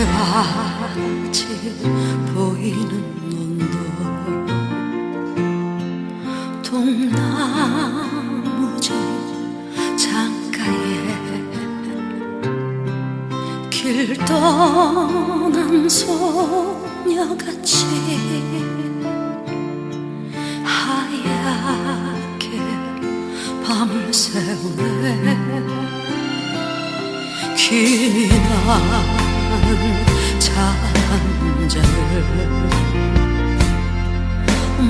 새하얗게 보이는 언덕 동나무집 창가에 길 떠난 소녀같이 하얗게 밤을 새우네. 기나는 잔자를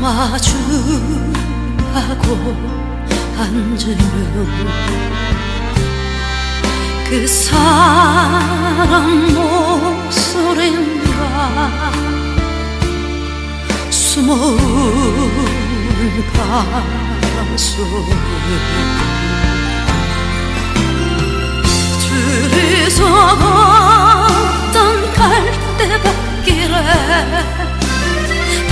마주하고 앉으면 그 사람 목소리가 숨어온 바람 속에 둘이서 걷던 갈대밭길에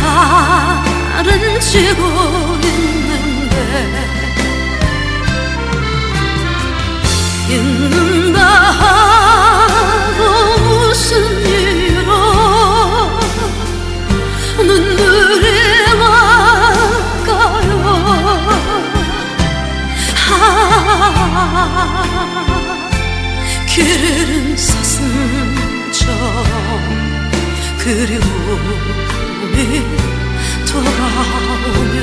달은 지고 있는데 있는다 하고 무슨 이유로 눈물이 날까요. 길은 사슴처럼 그리움이 돌아오면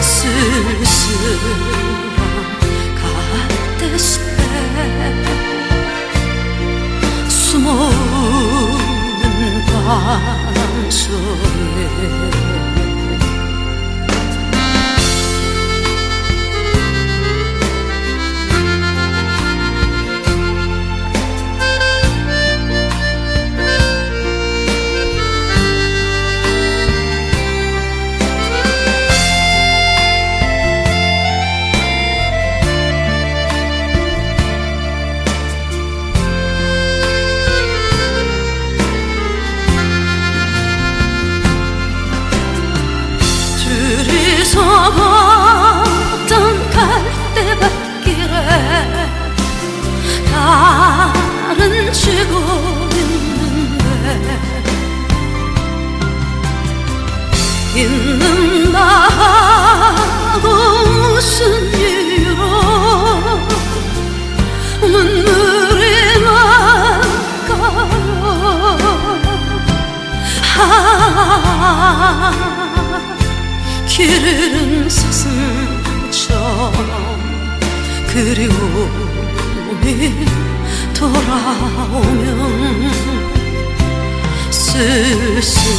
쓸쓸한 갈대숲에 숨어오는 바람 속에 걷던 갈대밭길에 달은 지고 있는데 있는다 하고 무슨 이유로 눈물이 날까요. 길은 사슴처럼 그리움이 돌아오면 쓸쓸한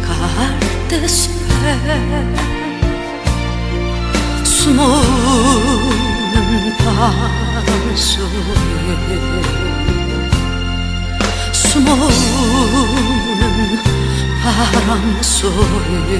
갈대숲에 숨어오는 바람 속에 숨어오는 바람 속에